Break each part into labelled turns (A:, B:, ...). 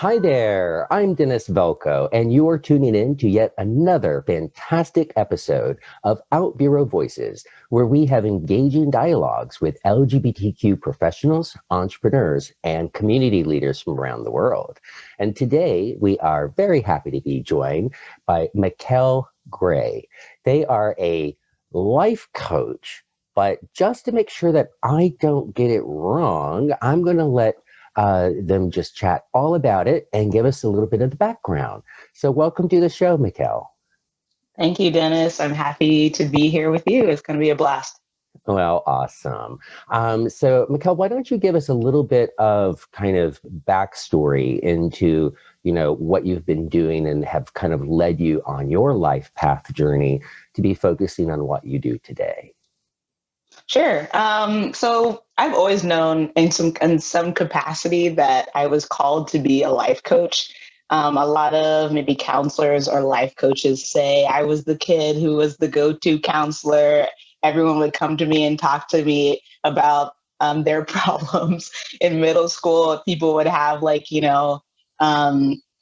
A: Hi there, I'm Dennis Velco, and you are tuning in to yet another fantastic episode of OutBüro Voices, where we have engaging dialogues with LGBTQ professionals, entrepreneurs, and community leaders from around the world. And today we are very happy to be joined by Michel Grey. They are a life coach, but just to make sure that I don't get it wrong, I'm going to let them just chat all about it and give us a little bit of the background. So welcome to the show, Michel.
B: Thank you, Dennis. I'm happy to be here with you. It's going to be a blast.
A: Well, awesome. So Michel, why don't you give us a little bit of kind of backstory into, what you've been doing and have kind of led you on your life path journey to be focusing on what you do today.
B: Sure. So I've always known in some capacity that I was called to be a life coach. A lot of maybe counselors or life coaches say I was the kid who was the go-to counselor. Everyone would come to me and talk to me about their problems in middle school. People would have a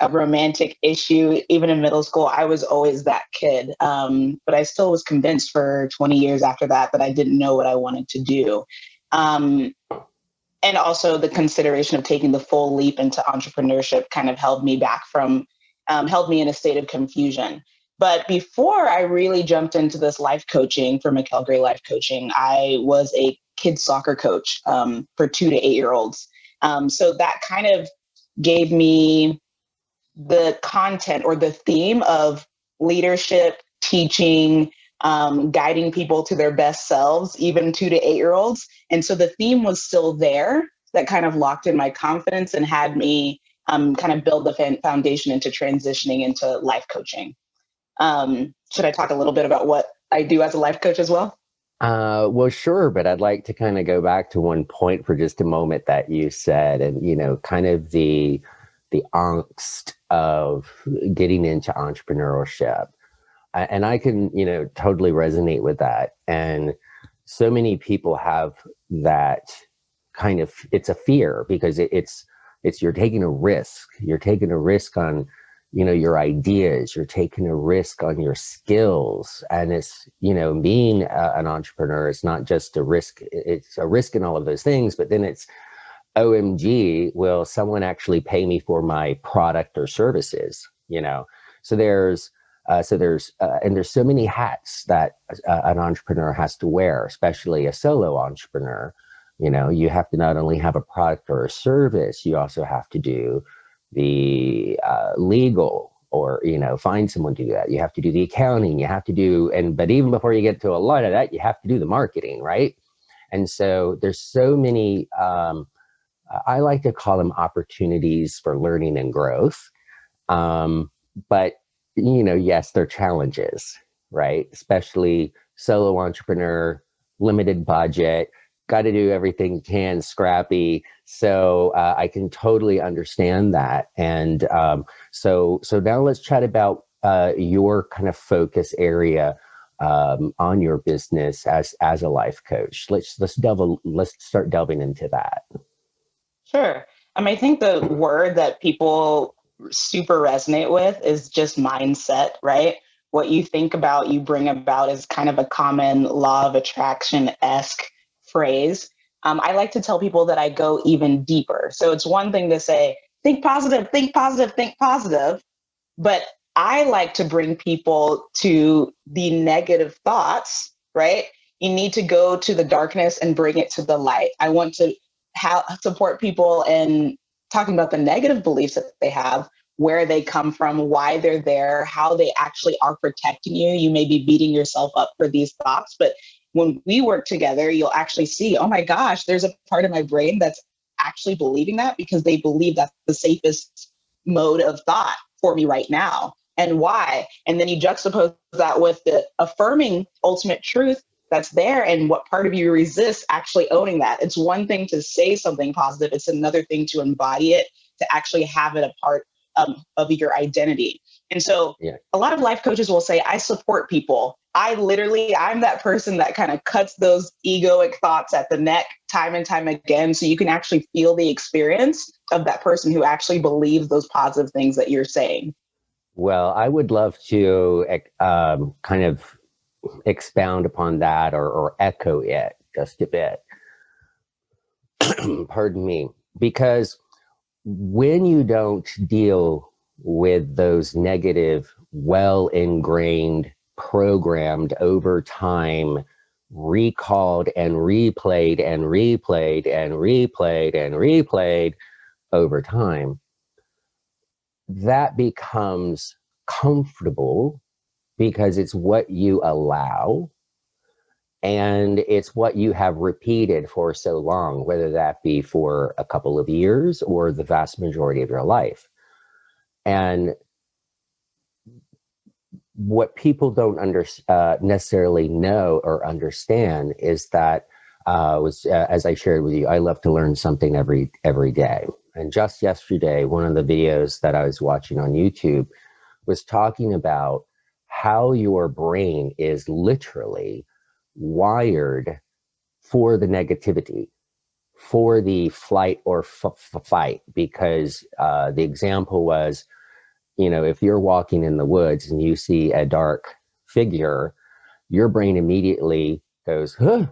B: romantic issue. Even in middle school, I was always that kid. But I still was convinced for 20 years after that I didn't know what I wanted to do. And also the consideration of taking the full leap into entrepreneurship kind of held me in a state of confusion. But before I really jumped into this life coaching for Michel Grey Life Coaching, I was a kids soccer coach for 2 to 8-year-olds. So that kind of gave me the content or the theme of leadership, teaching, guiding people to their best selves, even 2 to 8-year-olds. And so the theme was still there that kind of locked in my confidence and had me kind of build the foundation into transitioning into life coaching. Should I talk a little bit about what I do as a life coach as well?
A: Well, sure, but I'd like to kind of go back to one point for just a moment that you said, and kind of the angst of getting into entrepreneurship. And I can, totally resonate with that. And so many people have that kind of, it's a fear because it's you're taking a risk. You're taking a risk on, your ideas. You're taking a risk on your skills. And it's, being an entrepreneur is not just a risk. It's a risk in all of those things, but then it's, OMG, will someone actually pay me for my product or services? So there's so many hats that an entrepreneur has to wear, especially a solo entrepreneur. You have to not only have a product or a service, you also have to do the legal or, find someone to do that. You have to do the accounting, you have to do, but even before you get to a lot of that, you have to do the marketing, right? And so there's so many, I like to call them opportunities for learning and growth. But, yes, they're challenges, right? Especially solo entrepreneur, limited budget, got to do everything you can, scrappy. So I can totally understand that. And so now let's chat about your kind of focus area on your business as a life coach. Let's start delving into that.
B: Sure. I think the word that people super resonate with is just mindset, right? What you think about, you bring about is kind of a common law of attraction-esque phrase. I like to tell people that I go even deeper. So it's one thing to say, think positive, think positive, think positive. But I like to bring people to the negative thoughts, right? You need to go to the darkness and bring it to the light. I want to support people in talking about the negative beliefs that they have, where they come from, why they're there, how they actually are protecting you. You may be beating yourself up for these thoughts, but when we work together, you'll actually see, oh my gosh, there's a part of my brain that's actually believing that because they believe that's the safest mode of thought for me right now. And why? And then you juxtapose that with the affirming ultimate truth that's there, and what part of you resists actually owning that. It's one thing to say something positive. It's another thing to embody it, to actually have it a part of your identity. And so a lot of life coaches will say, I support people I'm that person that kind of cuts those egoic thoughts at the neck time and time again. So you can actually feel the experience of that person who actually believes those positive things that you're saying.
A: Well, I would love to kind of expound upon that or echo it just a bit. Pardon me. Because when you don't deal with those negative, well ingrained, programmed over time, recalled and replayed and replayed and replayed and replayed over time, that becomes comfortable because it's what you allow and it's what you have repeated for so long, whether that be for a couple of years or the vast majority of your life. And what people don't necessarily know or understand is that, as I shared with you, I love to learn something every day. And just yesterday, one of the videos that I was watching on YouTube was talking about how your brain is literally wired for the negativity, for the flight or fight, because the example was, if you're walking in the woods and you see a dark figure, your brain immediately goes, huh,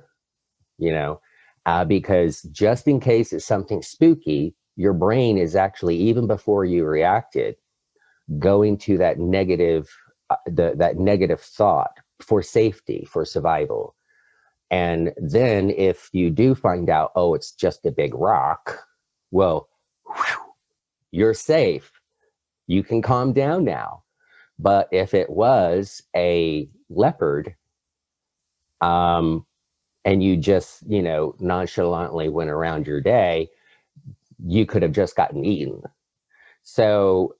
A: because just in case it's something spooky, your brain is actually, even before you reacted, going to that negative, that negative thought for safety, for survival. And then if you do find out, oh, it's just a big rock, well, whew, you're safe. You can calm down now. But if it was a leopard, and you just, nonchalantly went around your day, you could have just gotten eaten. So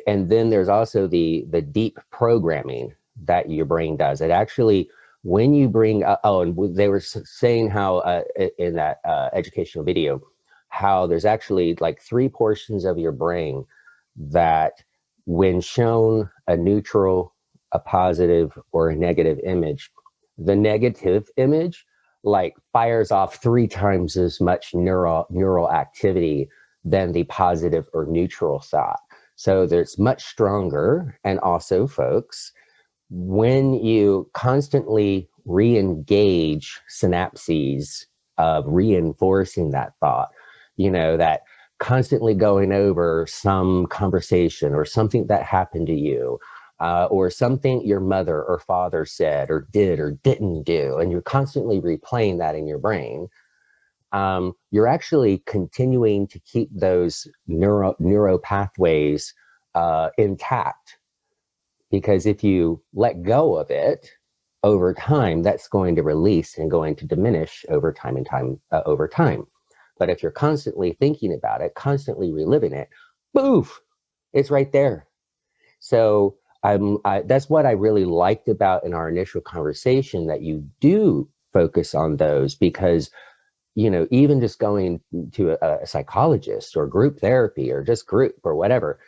A: and then there's also the deep programming that your brain does. It actually, when you bring, and they were saying how in that educational video, how there's actually like 3 portions of your brain that, when shown a neutral, a positive, or a negative image, the negative image like fires off 3 times as much neural activity than the positive or neutral thought. So there's much stronger. And also, folks, when you constantly re-engage synapses of reinforcing that thought, that constantly going over some conversation or something that happened to you, or something your mother or father said or did or didn't do, and you're constantly replaying that in your brain, you're actually continuing to keep those neuro pathways intact. Because if you let go of it over time, that's going to release and going to diminish over time. But if you're constantly thinking about it, constantly reliving it, boof, it's right there. So that's what I really liked about in our initial conversation, that you do focus on those, because, even just going to a psychologist or group therapy or just group or whatever,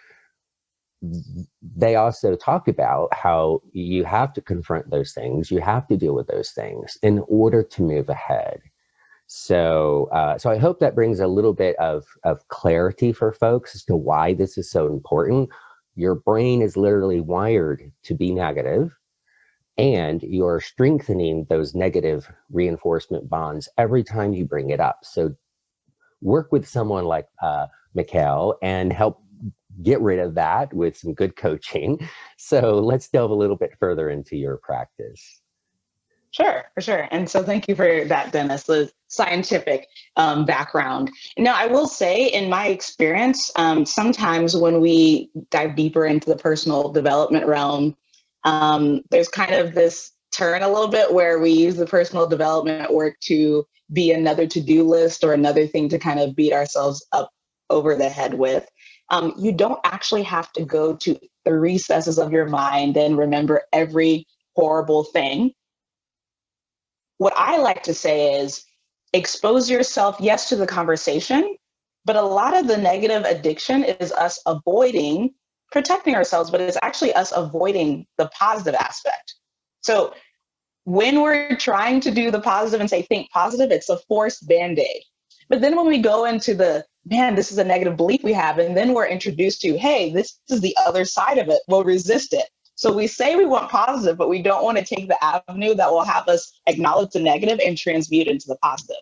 A: they also talk about how you have to confront those things. You have to deal with those things in order to move ahead. So I hope that brings a little bit of clarity for folks as to why this is so important. Your brain is literally wired to be negative, and you're strengthening those negative reinforcement bonds every time you bring it up. So work with someone like Michel and help get rid of that with some good coaching. So let's delve a little bit further into your practice.
B: Sure, for sure. And so thank you for that, Dennis, the scientific background. Now, I will say, in my experience, sometimes when we dive deeper into the personal development realm, there's kind of this turn a little bit where we use the personal development work to be another to-do list or another thing to kind of beat ourselves up over the head with. You don't actually have to go to the recesses of your mind and remember every horrible thing. What I like to say is expose yourself, yes, to the conversation, but a lot of the negative addiction is us protecting ourselves, but it's actually us avoiding the positive aspect. So when we're trying to do the positive and say, think positive, it's a forced Band-Aid. But then when we go into the, man, this is a negative belief we have, and then we're introduced to, hey, this is the other side of it, we'll resist it. So we say we want positive, but we don't want to take the avenue that will have us acknowledge the negative and transmute into the positive.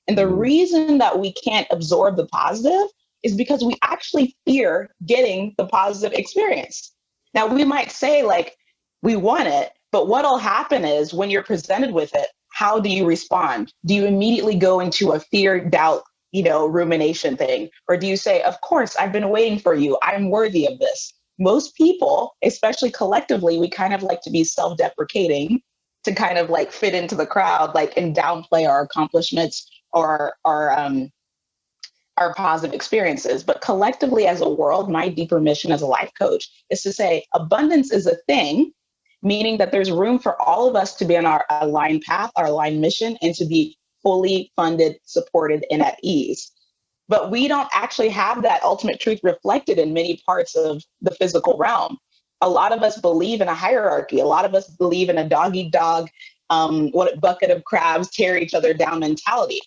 B: And the reason that we can't absorb the positive is because we actually fear getting the positive experience. Now, we might say, like, we want it, but what'll happen is when you're presented with it, how do you respond? Do you immediately go into a fear, doubt, rumination thing? Or do you say, of course, I've been waiting for you, I'm worthy of this? Most people, especially collectively, we kind of like to be self-deprecating to kind of like fit into the crowd, like, and downplay our accomplishments or our positive experiences. But collectively as a world, my deeper mission as a life coach is to say abundance is a thing, meaning that there's room for all of us to be on our aligned path, our aligned mission, and to be fully funded, supported, and at ease. But we don't actually have that ultimate truth reflected in many parts of the physical realm. A lot of us believe in a hierarchy. A lot of us believe in a dog-eat-dog, what bucket of crabs tear each other down mentality.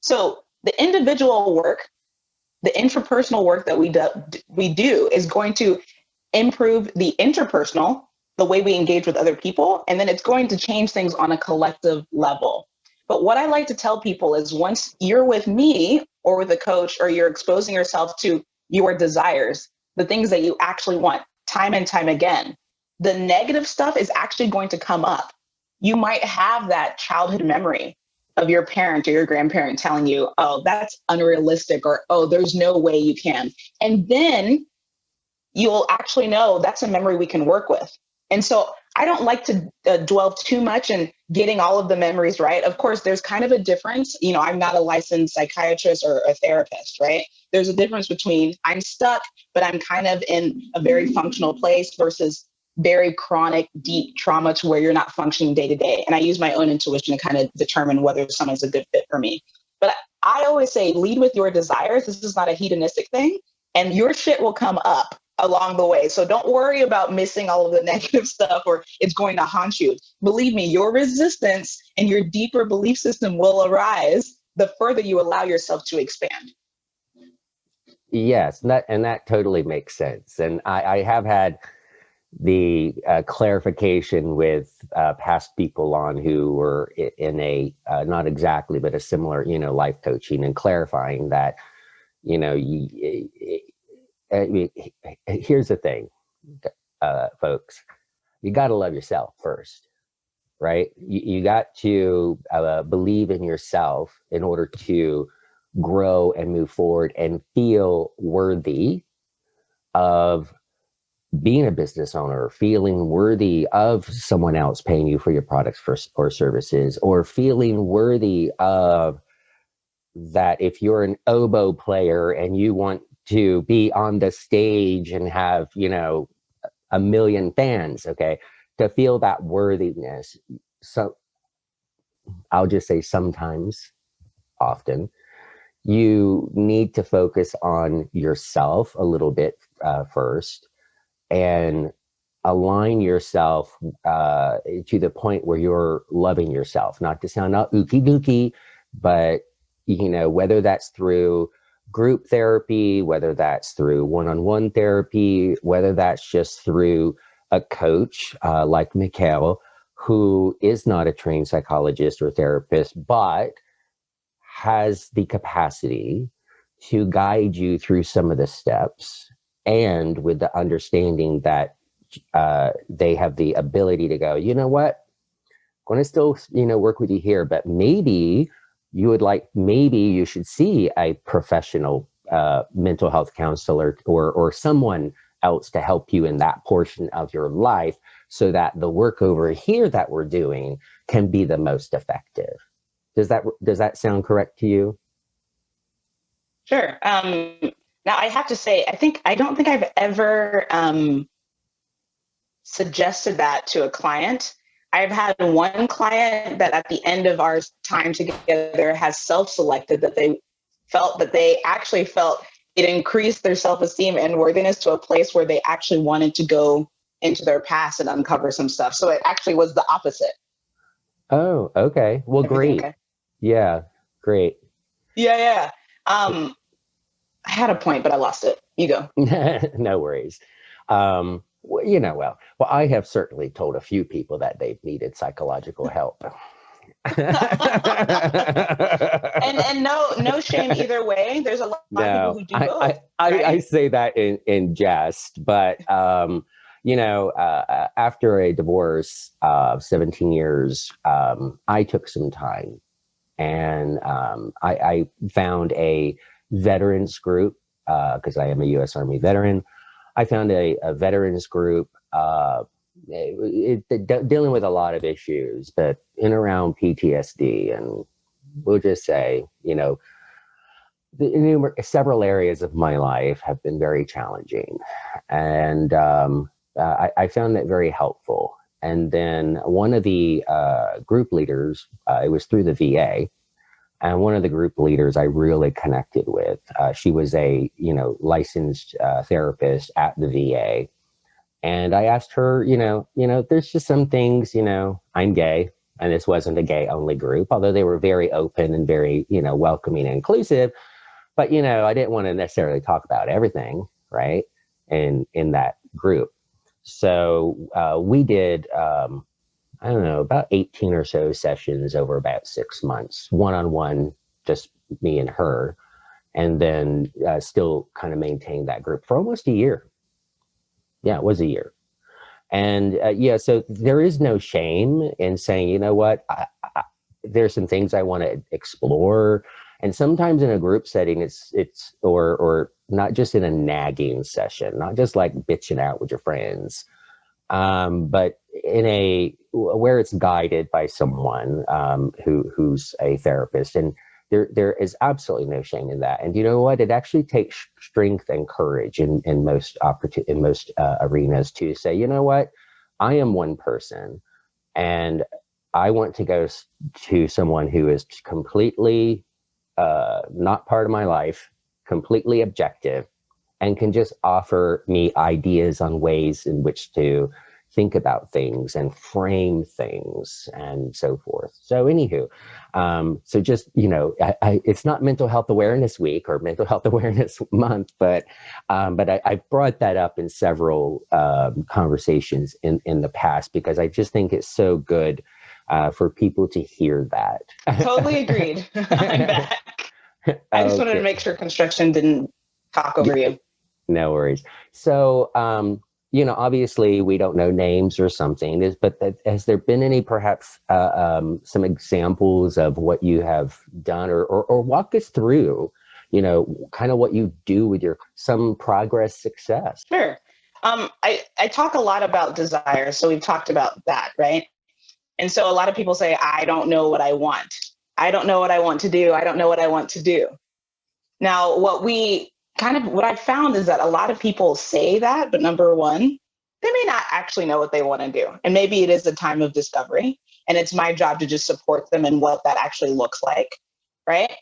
B: So the individual work, the intrapersonal work that we do is going to improve the interpersonal, the way we engage with other people, and then it's going to change things on a collective level. But what I like to tell people is once you're with me or with a coach, or you're exposing yourself to your desires, the things that you actually want time and time again, the negative stuff is actually going to come up. You might have that childhood memory of your parent or your grandparent telling you, oh, that's unrealistic, or, oh, there's no way you can. And then you'll actually know that's a memory we can work with. And so I don't like to dwell too much in getting all of the memories right. Of course, there's kind of a difference. I'm not a licensed psychiatrist or a therapist, right? There's a difference between I'm stuck, but I'm kind of in a very functional place versus very chronic, deep trauma to where you're not functioning day to day. And I use my own intuition to kind of determine whether someone's a good fit for me. But I always say, lead with your desires. This is not a hedonistic thing, and your shit will come up along the way. So don't worry about missing all of the negative stuff or it's going to haunt you. Believe me, your resistance and your deeper belief system will arise the further you allow yourself to expand.
A: Yes, that totally makes sense. And I have had the clarification with past people on who were in a, not exactly, but a similar, life coaching, and clarifying that, here's the thing, folks, you got to love yourself first, right? You got to believe in yourself in order to grow and move forward and feel worthy of being a business owner, feeling worthy of someone else paying you for your products or services, or feeling worthy of that if you're an oboe player and you want to be on the stage and have, 1 million fans, okay, to feel that worthiness. So I'll just say sometimes, often, you need to focus on yourself a little bit first, and align yourself to the point where you're loving yourself, not to sound all ookie dookie, but, whether that's through group therapy, whether that's through one-on-one therapy, whether that's just through a coach like Michel, who is not a trained psychologist or therapist, but has the capacity to guide you through some of the steps, and with the understanding that they have the ability to go, you know what, I'm going to still, work with you here, but maybe you should see a professional mental health counselor or someone else to help you in that portion of your life, so that the work over here that we're doing can be the most effective. Does that sound correct to you?
B: Sure. Now I have to say, I don't think I've ever suggested that to a client. I've had one client that at the end of our time together has self-selected that they actually felt it increased their self-esteem and worthiness to a place where they actually wanted to go into their past and uncover some stuff. So it actually was the opposite.
A: Oh, okay. Well,
B: Everything
A: great.
B: okay?
A: Yeah, great.
B: Yeah, yeah. I had a point, but I lost it. You go.
A: No worries. Well, I have certainly told a few people that they've needed psychological help.
B: And no shame either way. There's a lot of people
A: No,
B: who do both,
A: I
B: right?
A: say that in jest, but after a divorce of 17 years, I took some time, and I found a veterans group because I am a U.S. Army veteran. I found a veterans group dealing with a lot of issues, but in around PTSD, and we'll just say, several areas of my life have been very challenging, and I found that very helpful. And then one of the group leaders, it was through the VA, and one of the group leaders I really connected with. She was a licensed therapist at the VA, and I asked her, there's just some things, I'm gay, and this wasn't a gay only group, although they were very open and very welcoming and inclusive. But I didn't want to necessarily talk about everything, right? In that group. So we did, I don't know, about 18 or so sessions over about 6 months, one on one, just me and her, and then still kind of maintained that group for almost a year. Yeah, it was a year. And so there is no shame in saying, what, there's some things I want to explore. And sometimes in a group setting, or not just in a nagging session, not just like bitching out with your friends, but in a where it's guided by someone who's a therapist. And there is absolutely no shame in that. And you know what? It actually takes strength and courage in most arenas to say, you know what, I am one person, and I want to go to someone who is completely not part of my life, completely objective, and can just offer me ideas on ways in which to think about things and frame things and so forth. So anywho, so just, it's not Mental Health Awareness Week or Mental Health Awareness Month, but I brought that up in several conversations in the past, because I just think it's so good for people to hear that.
B: Totally agreed. I'm back. I just wanted to
A: Okay.
B: make sure construction didn't talk over you.
A: No worries. So, obviously we don't know names or something, but has there been any perhaps some examples of what you have done, or walk us through, kind of what you do with some progress, success?
B: Sure. I talk a lot about desire. So we've talked about that, right? And so a lot of people say, I don't know what I want. I don't know what I want to do. I don't know what I want to do. Now, what I found is that a lot of people say that, but number one, they may not actually know what they want to do. And maybe it is a time of discovery. And it's my job to just support them in what that actually looks like. Right.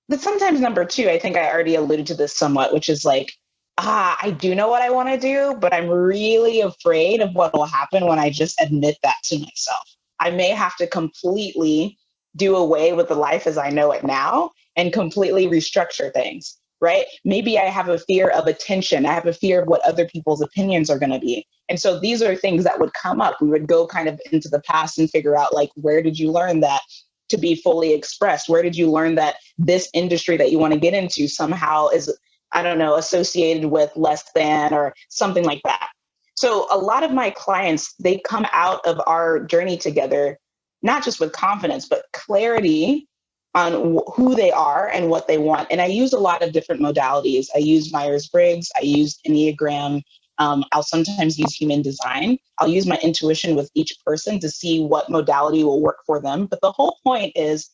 B: But sometimes number two, I think I already alluded to this somewhat, which is like, I do know what I want to do, but I'm really afraid of what will happen when I just admit that to myself. I may have to completely do away with the life as I know it now and completely restructure things, right? Maybe I have a fear of attention. I have a fear of what other people's opinions are going to be. And so these are things that would come up. We would go kind of into the past and figure out, like, where did you learn that to be fully expressed? Where did you learn that this industry that you want to get into somehow is, I don't know, associated with less than or something like that? So a lot of my clients, they come out of our journey together, not just with confidence, but clarity on who they are and what they want. And I use a lot of different modalities. I use Myers-Briggs, I use Enneagram, I'll sometimes use human design. I'll use my intuition with each person to see what modality will work for them. But the whole point is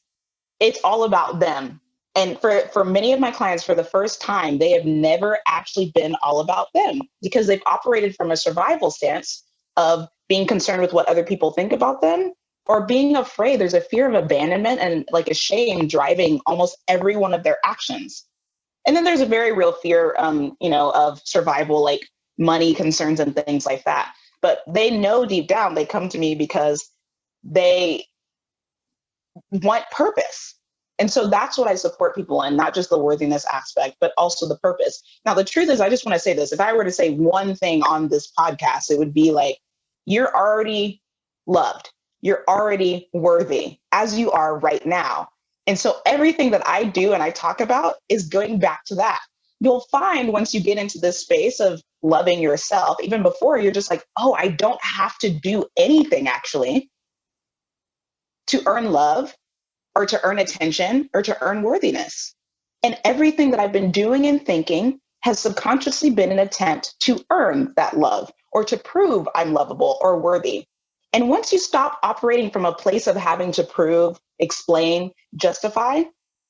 B: it's all about them. And for many of my clients, for the first time, they have never actually been all about them because they've operated from a survival stance of being concerned with what other people think about them or being afraid. There's a fear of abandonment and like a shame driving almost every one of their actions. And then there's a very real fear, of survival, like money concerns and things like that. But they know deep down, they come to me because they want purpose. And so that's what I support people in, not just the worthiness aspect, but also the purpose. Now, the truth is, I just want to say this. If I were to say one thing on this podcast, it would be like, you're already loved. You're already worthy as you are right now. And so everything that I do and I talk about is going back to that. You'll find once you get into this space of loving yourself, even before, you're just like, oh, I don't have to do anything actually to earn love or to earn attention or to earn worthiness. And everything that I've been doing and thinking has subconsciously been an attempt to earn that love or to prove I'm lovable or worthy. And once you stop operating from a place of having to prove, explain, justify,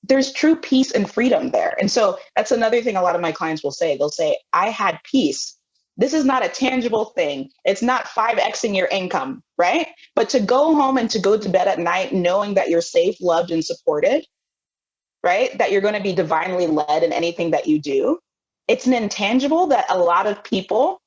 B: there's true peace and freedom there. And so that's another thing a lot of my clients will say. They'll say, I had peace. This is not a tangible thing. It's not 5Xing your income, right? But to go home and to go to bed at night knowing that you're safe, loved, and supported, right? That you're going to be divinely led in anything that you do. It's an intangible that a lot of people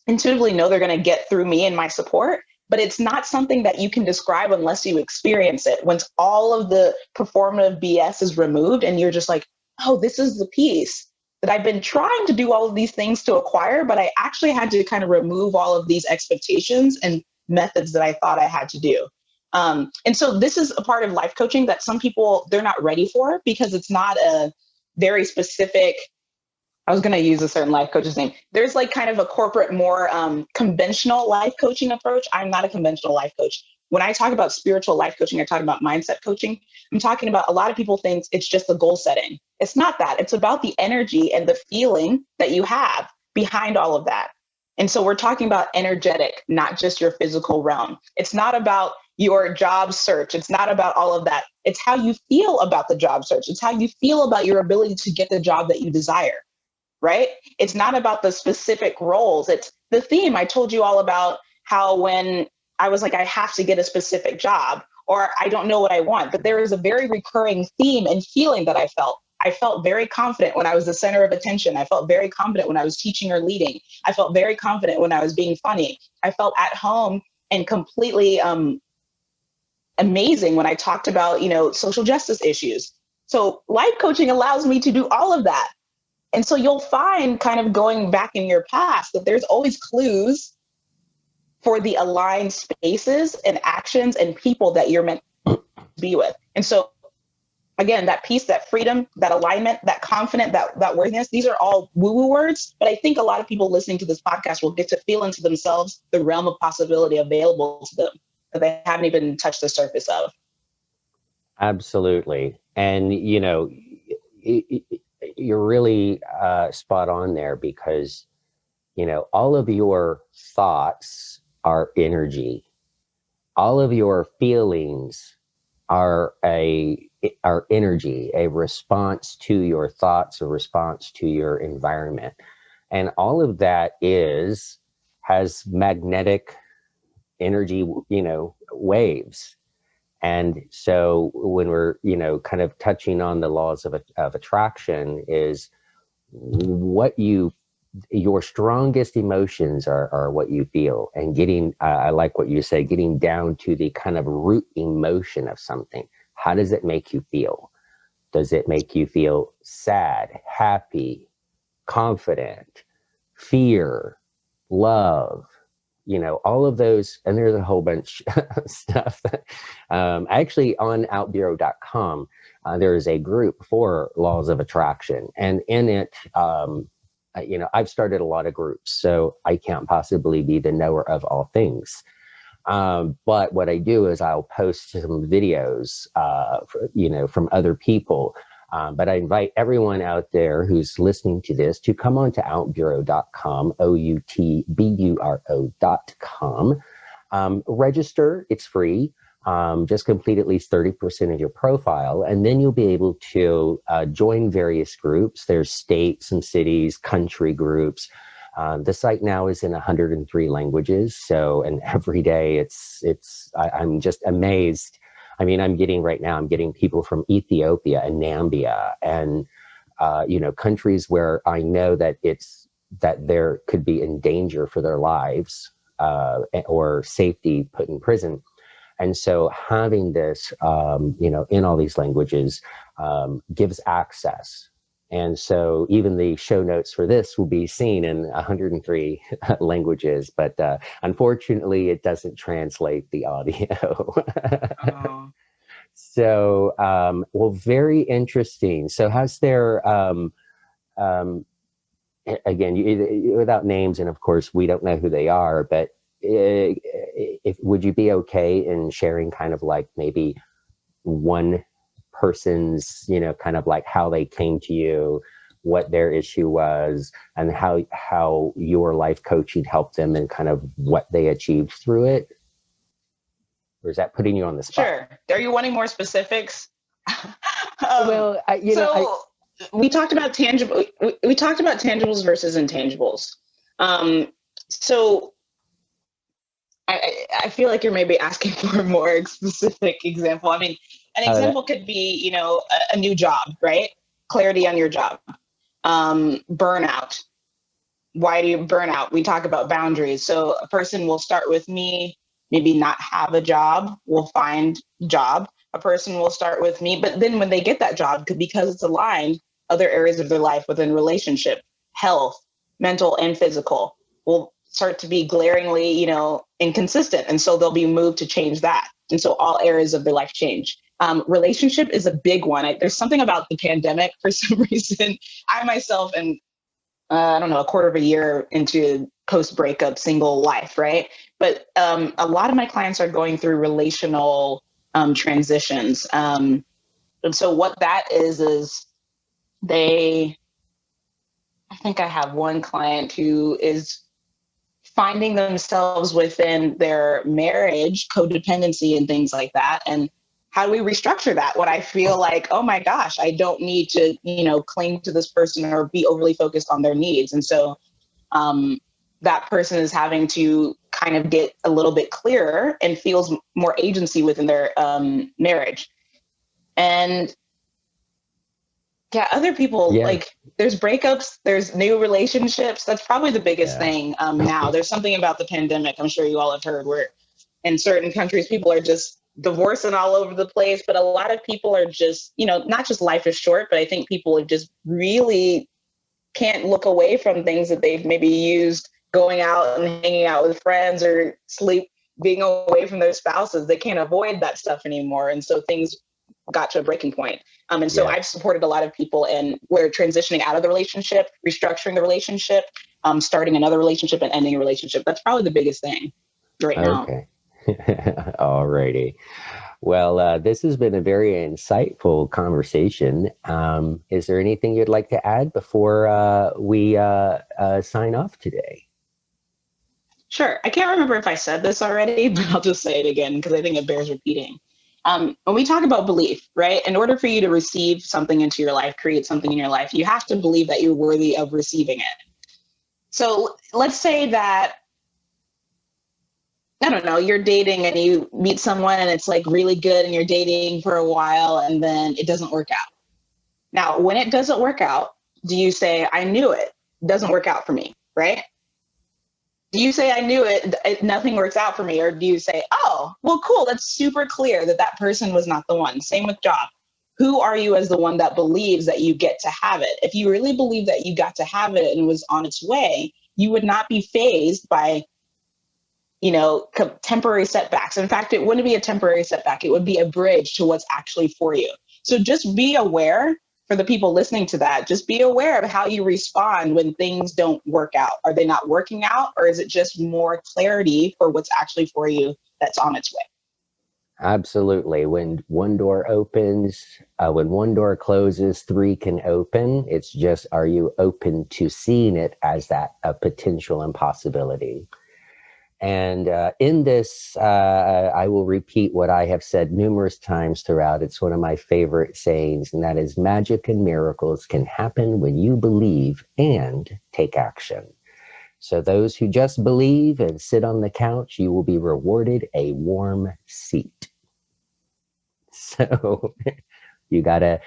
B: intuitively know they're going to get through me and my support, but it's not something that you can describe unless you experience it. Once all of the performative BS is removed and you're just like, oh, this is the piece that I've been trying to do all of these things to acquire, but I actually had to kind of remove all of these expectations and methods that I thought I had to do. And so this is a part of life coaching that some people, they're not ready for because it's not a very specific, I was going to use a certain life coach's name. There's like kind of a corporate, more conventional life coaching approach. I'm not a conventional life coach. When I talk about spiritual life coaching, I talk about mindset coaching. I'm talking about a lot of people think it's just the goal setting. It's not that. It's about the energy and the feeling that you have behind all of that. And so we're talking about energetic, not just your physical realm. It's not about your job search. It's not about all of that. It's how you feel about the job search. It's how you feel about your ability to get the job that you desire, right? It's not about the specific roles. It's the theme. I told you all about how when I was like, I have to get a specific job or I don't know what I want, but there is a very recurring theme and feeling that I felt. I felt very confident when I was the center of attention. I felt very confident when I was teaching or leading. I felt very confident when I was being funny. I felt at home and completely amazing when I talked about, social justice issues. So life coaching allows me to do all of that. And so you'll find kind of going back in your past that there's always clues for the aligned spaces and actions and people that you're meant to be with. And so again, that peace, that freedom, that alignment, that confidence, that worthiness, these are all woo-woo words. But I think a lot of people listening to this podcast will get to feel into themselves the realm of possibility available to them that they haven't even touched the surface of.
A: Absolutely. And, you're really spot on there because, all of your thoughts are energy. All of your feelings are energy, a response to your thoughts, a response to your environment. And all of that has magnetic energy, waves. And so when we're, kind of touching on the laws of attraction is what your strongest emotions are what you feel, and getting, I like what you say, getting down to the kind of root emotion of something. How does it make you feel? Does it make you feel sad, happy, confident, fear, love? All of those, and there's a whole bunch of stuff. Actually, on OutBüro.com, there is a group for laws of attraction, and in it, I've started a lot of groups, so I can't possibly be the knower of all things. But what I do is I'll post some videos, from other people. But I invite everyone out there who's listening to this to come on to OutBüro.com, OutBüro.com. Register, it's free. Just complete at least 30% of your profile, and then you'll be able to join various groups. There's states and cities, country groups. The site now is in 103 languages. So, and every day I'm just amazed. I mean, I'm getting people from Ethiopia and Namibia and, countries where I know that there could be in danger for their lives or safety put in prison. And so having this, in all these languages gives access. And so even the show notes for this will be seen in 103 languages, but unfortunately it doesn't translate the audio.
B: Oh.
A: So, well, very interesting. So has there, again, without names, and of course we don't know who they are, but would you be okay in sharing kind of like maybe one person's, kind of like how they came to you, what their issue was, and how your life coaching helped them and kind of what they achieved through it? Or is that putting you on the spot?
B: Sure. Are you wanting more specifics?
A: Well,
B: we talked about tangible. We talked about tangibles versus intangibles. So I feel like you're maybe asking for a more specific example. I mean, an example could be, a new job, right? Clarity on your job. Burnout. Why do you burn out? We talk about boundaries. So a person will start with me, maybe not have a job, will find job. A person will start with me, but then when they get that job, because it's aligned, other areas of their life within relationship, health, mental and physical, will start to be glaringly, inconsistent. And so they'll be moved to change that. And so all areas of their life change. Relationship is a big one. There's something about the pandemic for some reason. I myself am, I don't know, a quarter of a year into post-breakup single life, right? But a lot of my clients are going through relational transitions. And so what that is I think I have one client who is finding themselves within their marriage, codependency and things like that. And how do we restructure that? When I feel like, oh my gosh, I don't need to, cling to this person or be overly focused on their needs. And so that person is having to kind of get a little bit clearer and feels more agency within their marriage. And yeah, other people, like there's breakups, there's new relationships. That's probably the biggest thing now. There's something about the pandemic, I'm sure you all have heard, where in certain countries, people are just divorcing all over the place. But a lot of people are just, not just life is short, but I think people have just really can't look away from things that they've maybe used going out and hanging out with friends or being away from their spouses. They can't avoid that stuff anymore. And so things got to a breaking point. And so I've supported a lot of people in where transitioning out of the relationship, restructuring the relationship, starting another relationship and ending a relationship. That's probably the biggest thing right now.
A: Okay. All righty. Well, this has been a very insightful conversation. Is there anything you'd like to add before we sign off today?
B: Sure. I can't remember if I said this already, but I'll just say it again because I think it bears repeating. When we talk about belief, right? In order for you to receive something into your life, create something in your life, you have to believe that you're worthy of receiving it. So let's say that, I don't know, you're dating and you meet someone and it's like really good and you're dating for a while and then it doesn't work out. Now, when it doesn't work out, do you say, I knew it doesn't work out for me, right? Do you say, I knew it, nothing works out for me? Or do you say, oh, well, cool, that's super clear that that person was not the one. Same with job. Who are you as the one that believes that you get to have it? If you really believe that you got to have it and it was on its way, you would not be fazed by, temporary setbacks. In fact, it wouldn't be a temporary setback. It would be a bridge to what's actually for you. So just be aware. For the people listening to that, just be aware of how you respond when things don't work out. Are they not working out, or is it just more clarity for what's actually for you that's on its way?
A: Absolutely. When one door opens, when one door closes, three can open. It's just, are you open to seeing it as that a potential impossibility? And in this, I will repeat what I have said numerous times throughout. It's one of my favorite sayings, and that is, magic and miracles can happen when you believe and take action. So those who just believe and sit on the couch, you will be rewarded a warm seat. So you gotta,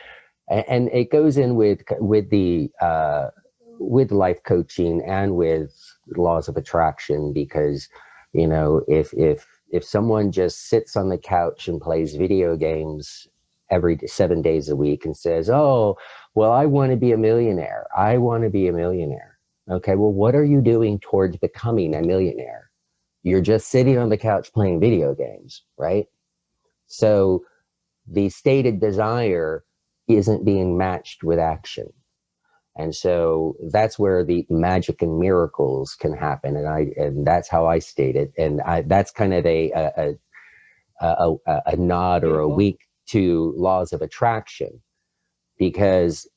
A: and it goes in with life coaching and with laws of attraction, because if if someone just sits on the couch and plays video games every 7 days a week and says, oh, well, I want to be a millionaire. I want to be a millionaire. Okay, well, what are you doing towards becoming a millionaire? You're just sitting on the couch playing video games, right? So the stated desire isn't being matched with action. And so that's where the magic and miracles can happen. And that's how I state it. And that's kind of a nod or a wink to laws of attraction, because,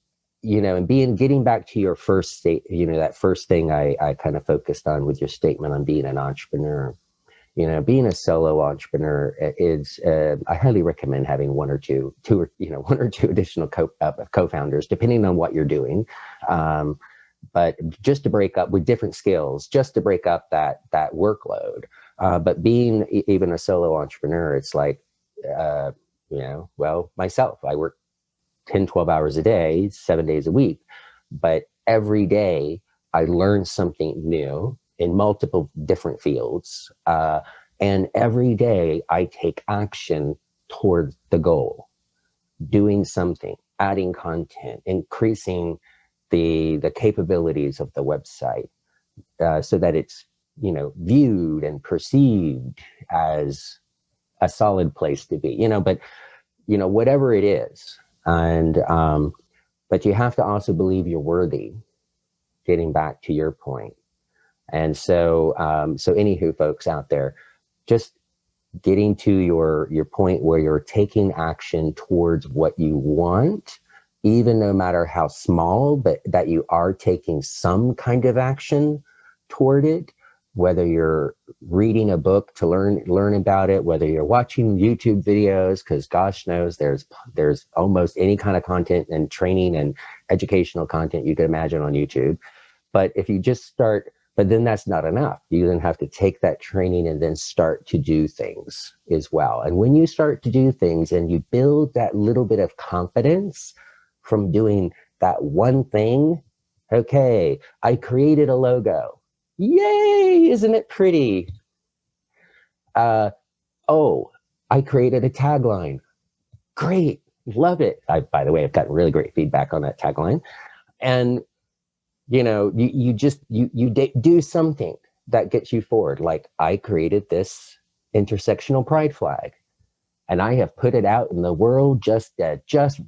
A: you know, and getting back to your first state, you know, that first thing I kind of focused on with your statement on being an entrepreneur, you know, being a solo entrepreneur is, I highly recommend having one or two additional co-founders, depending on what you're doing. But just to break up with different skills, just to break up that workload. But being even a solo entrepreneur, it's like, myself, I work 10, 12 hours a day, 7 days a week, but every day I learn something new in multiple different fields. And every day I take action towards the goal, doing something, adding content, increasing the capabilities of the website, so that it's, you know, viewed and perceived as a solid place to be, you know, but, you know, whatever it is. And, but you have to also believe you're worthy, getting back to your point. And so, anywho, folks out there, just getting to your point where you're taking action towards what you want, even no matter how small, but that you are taking some kind of action toward it, whether you're reading a book to learn about it, whether you're watching YouTube videos, because gosh knows there's almost any kind of content and training and educational content you could imagine on YouTube. But if you just start, but then that's not enough. You then have to take that training and then start to do things as well. And when you start to do things and you build that little bit of confidence from doing that one thing, okay, I created a logo. Yay, isn't it pretty? I created a tagline. Great, love it. By the way, I've gotten really great feedback on that tagline. And you know, you do something that gets you forward. Like, I created this intersectional pride flag, and I have put it out in the world just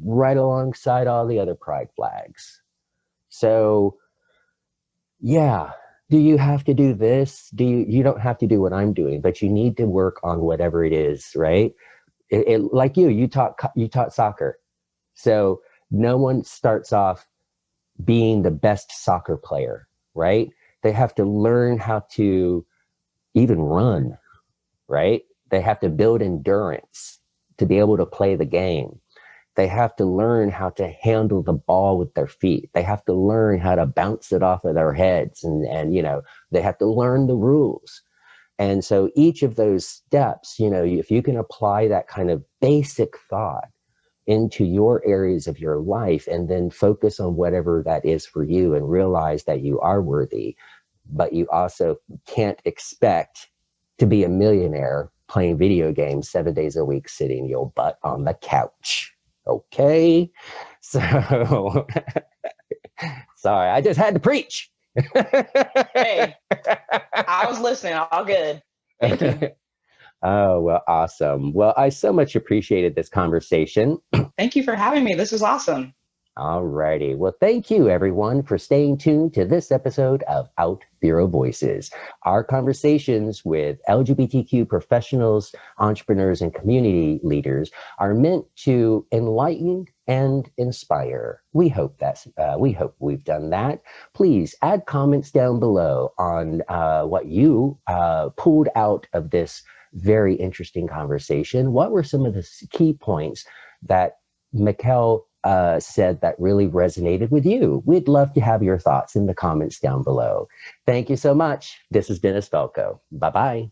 A: right alongside all the other pride flags. So, yeah. Do you have to do this? You don't have to do what I'm doing, but you need to work on whatever it is, right? Like you taught soccer. So no one starts off being the best soccer player, right? They have to learn how to even run, right? They have to build endurance to be able to play the game. They have to learn how to handle the ball with their feet. They have to learn how to bounce it off of their heads, and you know, they have to learn the rules. And so each of those steps, you know, if you can apply that kind of basic thought into your areas of your life, and then focus on whatever that is for you, and realize that you are worthy, but you also can't expect to be a millionaire playing video games 7 days a week, sitting your butt on the couch. Okay, so sorry, I just had to preach.
B: Hey, I was listening. All good. Thank you.
A: Oh, well, awesome. Well, I so much appreciated this conversation.
B: Thank you for having me. This was awesome.
A: All righty. Well, thank you, everyone, for staying tuned to this episode of OutBüro Voices. Our conversations with LGBTQ professionals, entrepreneurs, and community leaders are meant to enlighten and inspire. We hope we've done that. Please add comments down below on what you pulled out of this very interesting conversation. What were some of the key points that Michel said that really resonated with you? We'd love to have your thoughts in the comments down below. Thank you so much. This is Dennis Velco. Bye-bye.